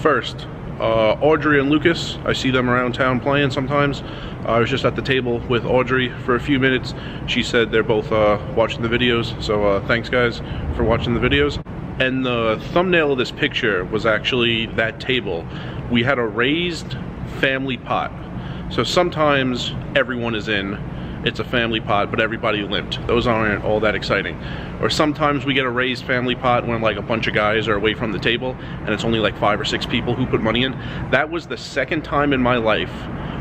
first. Audrey and Lucas, I see them around town playing sometimes. I was just at the table with Audrey for a few minutes. She said they're both watching the videos, so thanks guys for watching the videos. And the thumbnail of this picture was actually that table. We had a raised family pot. So sometimes everyone is in, it's a family pot, but everybody limped. Those aren't all that exciting. Or sometimes we get a raised family pot when like a bunch of guys are away from the table and it's only like 5 or 6 people who put money in. That was the second time in my life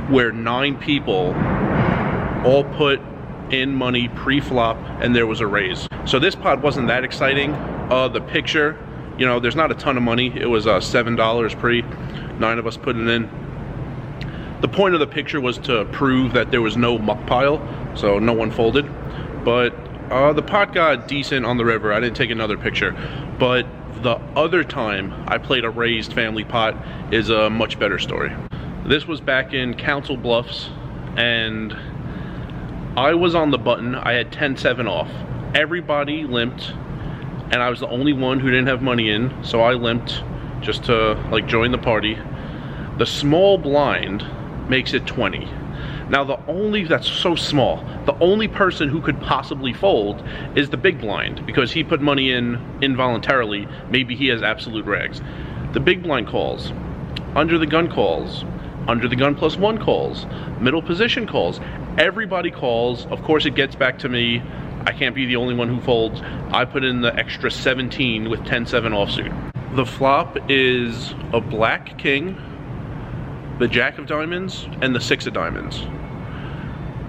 where 9 people all put in money pre-flop and there was a raise. So this pot wasn't that exciting. The picture, you know, there's not a ton of money. It was $7 pre, 9 of us put it in. The point of the picture was to prove that there was no muck pile, so no one folded. But the pot got decent on the river. I didn't take another picture. But the other time I played a raised family pot is a much better story. This was back in Council Bluffs, and I was on the button. I had 10-7 off. Everybody limped, and I was the only one who didn't have money in, so I limped just to like join the party. The small blind makes it 20. Now that's so small. The only person who could possibly fold is the big blind, because he put money in involuntarily. Maybe he has absolute rags. The big blind calls, under the gun calls, under the gun +1 calls, middle position calls. Everybody calls. Of course it gets back to me. I can't be the only one who folds. I put in the extra 17 with 10-7 offsuit. The flop is a black king, the jack of diamonds, and the 6 of diamonds.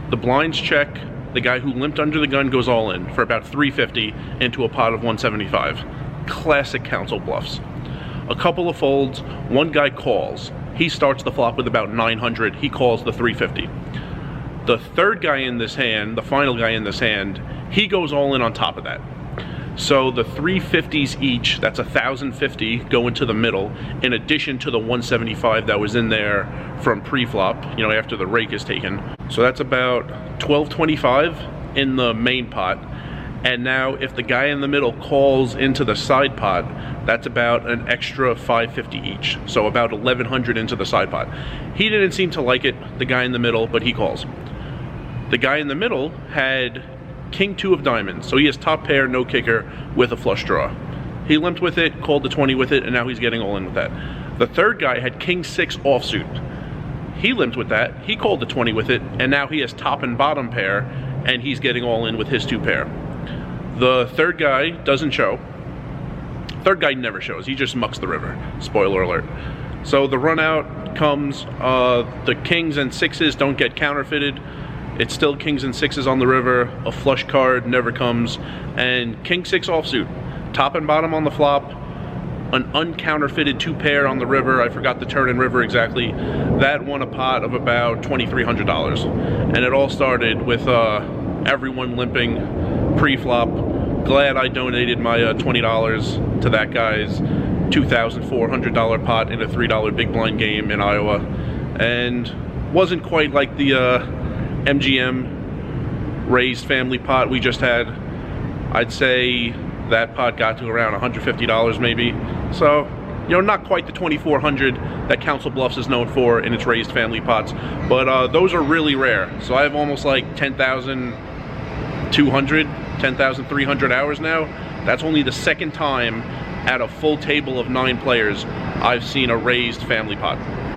The blinds check. The guy who limped under the gun goes all in for about 350 into a pot of 175. Classic Council Bluffs. A couple of folds. One guy calls. He starts the flop with about 900. He calls the 350. The third guy in this hand, the final guy in this hand, he goes all in on top of that. So the 350s each, that's 1,050, go into the middle, in addition to the 175 that was in there from pre-flop, you know, after the rake is taken. So that's about 1,225 in the main pot. And now if the guy in the middle calls into the side pot, that's about an extra 550 each. So about 1,100 into the side pot. He didn't seem to like it, the guy in the middle, but he calls. The guy in the middle had King 2 of diamonds, so he has top pair, no kicker, with a flush draw. He limped with it, called the 20 with it, and now he's getting all in with that. The third guy had King 6 offsuit. He limped with that, he called the 20 with it, and now he has top and bottom pair, and he's getting all in with his 2 pair. The third guy doesn't show. Third guy never shows, he just mucks the river. Spoiler alert. So the run out comes, the kings and 6s don't get counterfeited. It's still kings and 6s on the river, a flush card never comes, and King 6 offsuit. Top and bottom on the flop, an uncounterfeited 2 pair on the river. I forgot the turn and river exactly. That won a pot of about $2,300. And it all started with everyone limping pre-flop. Glad I donated my $20 to that guy's $2,400 pot in a $3 big blind game in Iowa. And wasn't quite like the MGM raised family pot we just had. I'd say that pot got to around $150 maybe. So, you know, not quite the $2,400 that Council Bluffs is known for in its raised family pots, but those are really rare. So I have almost like 10,200, 10,300 hours now. That's only the second time at a full table of 9 players I've seen a raised family pot.